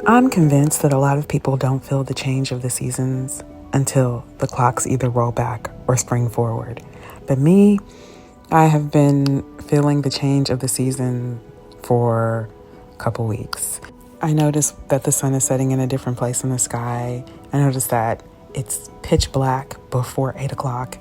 I'm convinced that a lot of people don't feel the change of the seasons until the clocks either roll back or spring forward. But me, I have been feeling the change of the season for a couple weeks. I noticed that the sun is setting in a different place in the sky. I noticed that it's pitch black before 8 o'clock.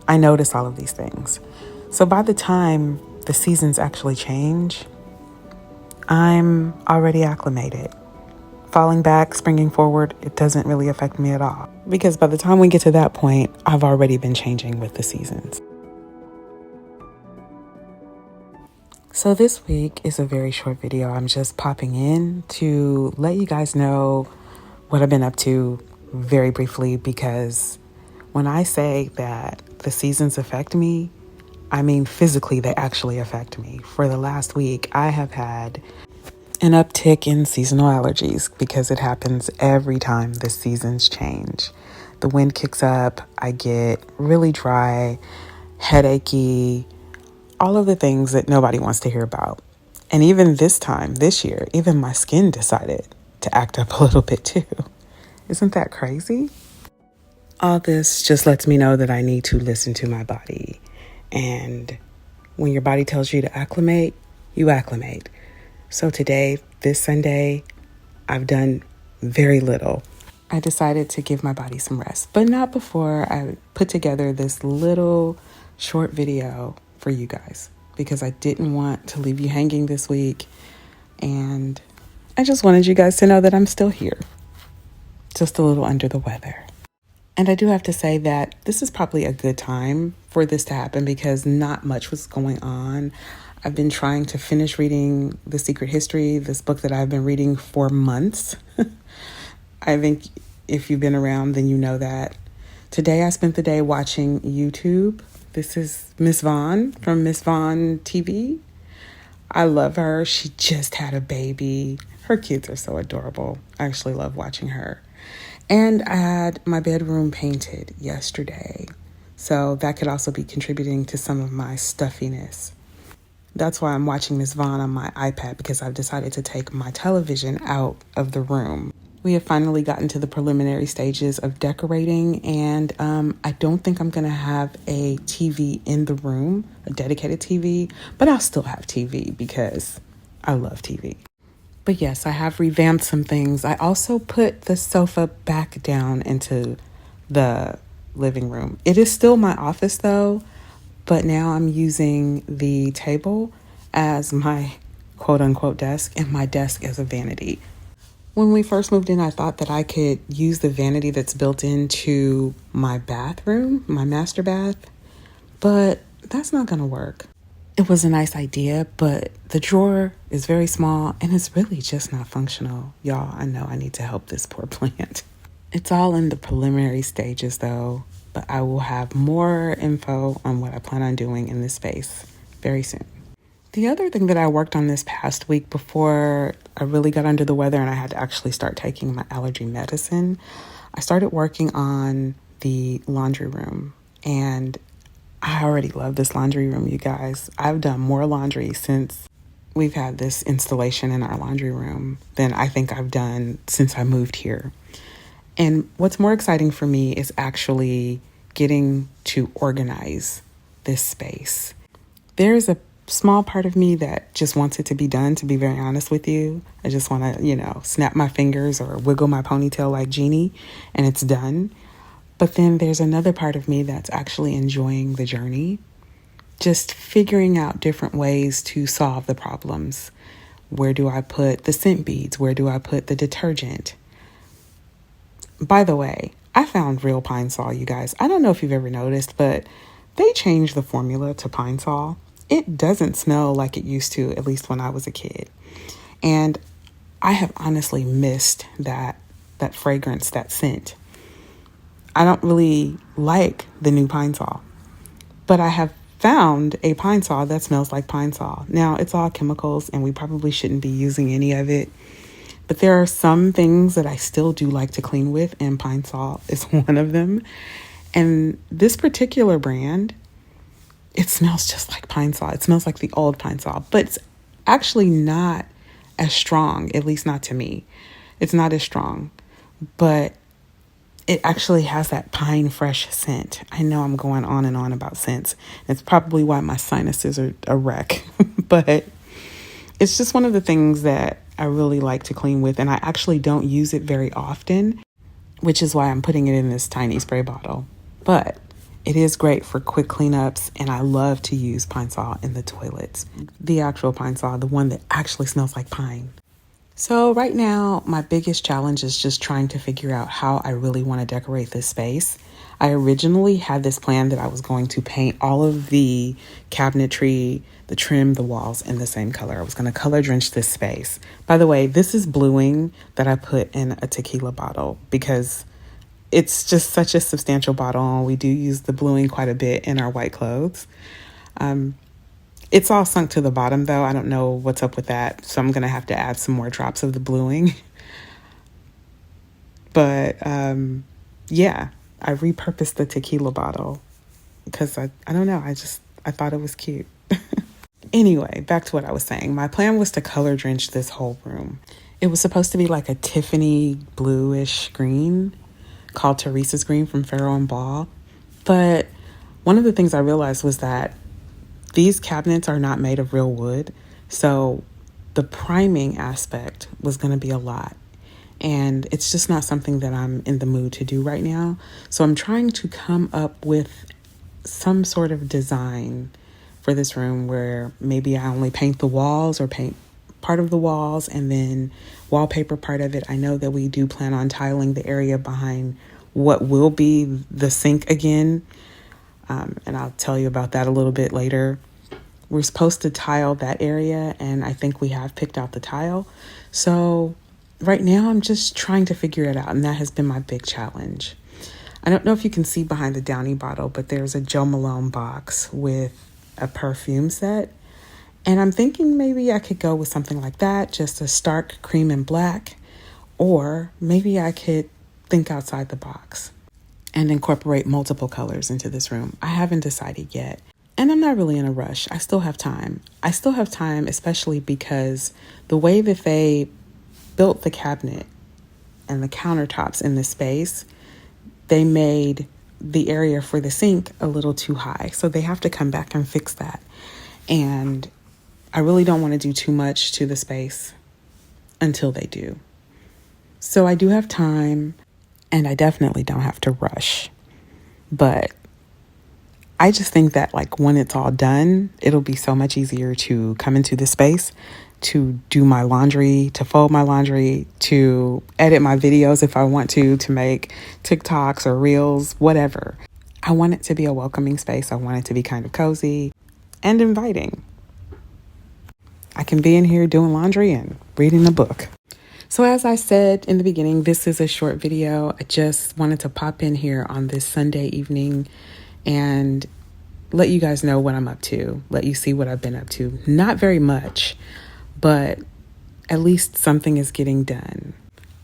I notice all of these things. So by the time the seasons actually change, I'm already acclimated. Falling back, springing forward, it doesn't really affect me at all. Because by the time we get to that point, I've already been changing with the seasons. So this week is a very short video. I'm just popping in to let you guys know what I've been up to very briefly, because when I say that the seasons affect me, I mean physically they actually affect me. For the last week, I have had an uptick in seasonal allergies because it happens every time the seasons change. The wind kicks up, I get really dry, headachy, all of the things that nobody wants to hear about. And even this time, this year, even my skin decided to act up a little bit too. Isn't that crazy? All this just lets me know that I need to listen to my body. And when your body tells you to acclimate, you acclimate. So today, this Sunday, I've done very little. I decided to give my body some rest, but not before I put together this little short video for you guys, because I didn't want to leave you hanging this week. And I just wanted you guys to know that I'm still here, just a little under the weather. And I do have to say that this is probably a good time for this to happen because not much was going on. I've been trying to finish reading The Secret History, this book that I've been reading for months. I think if you've been around, then you know that. Today I spent the day watching YouTube. This is Miss Vaughn from Miss Vaughn TV. I love her. She just had a baby. Her kids are so adorable. I actually love watching her. And I had my bedroom painted yesterday. So that could also be contributing to some of my stuffiness. That's why I'm watching Miss Vaughn on my iPad, because I've decided to take my television out of the room. We have finally gotten to the preliminary stages of decorating, and I don't think I'm going to have a TV in the room, a dedicated TV, but I'll still have TV because I love TV. But yes, I have revamped some things. I also put the sofa back down into the living room. It is still my office though, but now I'm using the table as my quote unquote desk and my desk as a vanity. When we first moved in, I thought that I could use the vanity that's built into my bathroom, my master bath, but that's not going to work. It was a nice idea, but the drawer is very small and it's really just not functional. Y'all, I know I need to help this poor plant. It's all in the preliminary stages though, but I will have more info on what I plan on doing in this space very soon. The other thing that I worked on this past week before I really got under the weather and I had to actually start taking my allergy medicine, I started working on the laundry room. And I already love this laundry room, you guys. I've done more laundry since we've had this installation in our laundry room than I think I've done since I moved here. And what's more exciting for me is actually getting to organize this space. There's a small part of me that just wants it to be done, to be very honest with you. I just want to, snap my fingers or wiggle my ponytail like Jeannie and it's done. But then there's another part of me that's actually enjoying the journey, just figuring out different ways to solve the problems. Where do I put the scent beads? Where do I put the detergent? By the way, I found real Pine Sol, you guys. I don't know if you've ever noticed, but they changed the formula to Pine Sol. It doesn't smell like it used to, at least when I was a kid. And I have honestly missed that fragrance, that scent. I don't really like the new Pine Sol, but I have found a Pine Sol that smells like Pine Sol. Now, it's all chemicals and we probably shouldn't be using any of it, but there are some things that I still do like to clean with, and Pine Sol is one of them. And this particular brand, it smells just like Pine Sol. It smells like the old Pine Sol, but it's actually not as strong, at least not to me. It's not as strong, but it actually has that pine fresh scent. I know I'm going on and on about scents. It's probably why my sinuses are a wreck, but it's just one of the things that I really like to clean with, and I actually don't use it very often, which is why I'm putting it in this tiny spray bottle. But it is great for quick cleanups, and I love to use Pine Sol in the toilets. The actual Pine Sol, the one that actually smells like pine. So right now, my biggest challenge is just trying to figure out how I really want to decorate this space. I originally had this plan that I was going to paint all of the cabinetry, the trim, the walls in the same color. I was going to color drench this space. By the way, this is bluing that I put in a tequila bottle because it's just such a substantial bottle, and we do use the bluing quite a bit in our white clothes. It's all sunk to the bottom, though. I don't know what's up with that, so I'm going to have to add some more drops of the bluing. But, yeah, I repurposed the tequila bottle because I don't know. I thought it was cute. Anyway, back to what I was saying. My plan was to color drench this whole room. It was supposed to be like a Tiffany bluish green called Teresa's Green from Farrow and Ball. But one of the things I realized was that these cabinets are not made of real wood, so the priming aspect was going to be a lot, and it's just not something that I'm in the mood to do right now. So I'm trying to come up with some sort of design for this room where maybe I only paint the walls or paint part of the walls and then wallpaper part of it. I know that we do plan on tiling the area behind what will be the sink again. And I'll tell you about that a little bit later. We're supposed to tile that area, and I think we have picked out the tile. So right now I'm just trying to figure it out, and that has been my big challenge. I don't know if you can see behind the Downy bottle, but there's a Jo Malone box with a perfume set. And I'm thinking maybe I could go with something like that, just a stark cream and black. Or maybe I could think outside the box and incorporate multiple colors into this room. I haven't decided yet. And I'm not really in a rush. I still have time. I still have time, especially because the way that they built the cabinet and the countertops in this space, they made the area for the sink a little too high. So they have to come back and fix that. And I really don't want to do too much to the space until they do. So I do have time, and I definitely don't have to rush. But I just think that like when it's all done, it'll be so much easier to come into the space, to do my laundry, to fold my laundry, to edit my videos if I want to make TikToks or Reels, whatever. I want it to be a welcoming space. I want it to be kind of cozy and inviting. I can be in here doing laundry and reading a book. So as I said in the beginning, this is a short video. I just wanted to pop in here on this Sunday evening and let you guys know what I'm up to, let you see what I've been up to. Not very much, but at least something is getting done.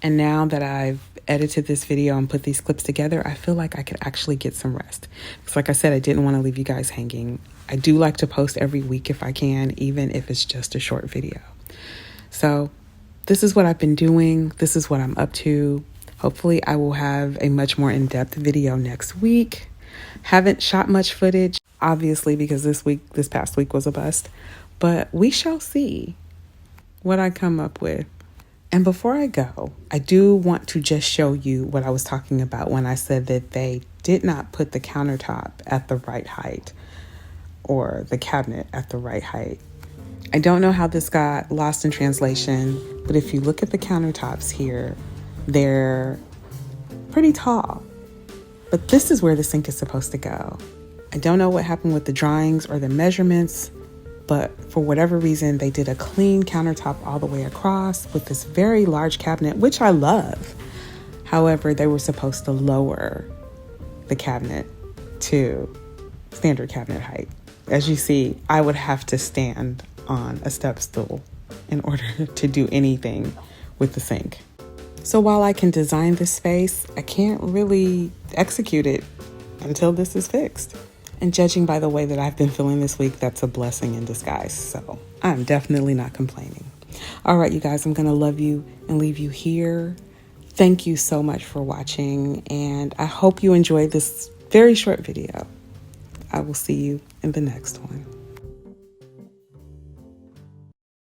And now that I've edited this video and put these clips together, I feel like I could actually get some rest. Because like I said, I didn't want to leave you guys hanging. I do like to post every week if I can, even if it's just a short video. So this is what I've been doing. This is what I'm up to. Hopefully I will have a much more in-depth video next week. Haven't shot much footage, obviously, because this past week was a bust, but we shall see what I come up with. And before I go, I do want to just show you what I was talking about when I said that they did not put the countertop at the right height or the cabinet at the right height. I don't know how this got lost in translation, but if you look at the countertops here, they're pretty tall. But this is where the sink is supposed to go. I don't know what happened with the drawings or the measurements, but for whatever reason, they did a clean countertop all the way across with this very large cabinet, which I love. However, they were supposed to lower the cabinet to standard cabinet height. As you see, I would have to stand on a step stool in order to do anything with the sink. So while I can design this space, I can't really execute it until this is fixed. And judging by the way that I've been feeling this week, that's a blessing in disguise. So I'm definitely not complaining. All right, you guys, I'm going to love you and leave you here. Thank you so much for watching, and I hope you enjoyed this very short video. I will see you in the next one.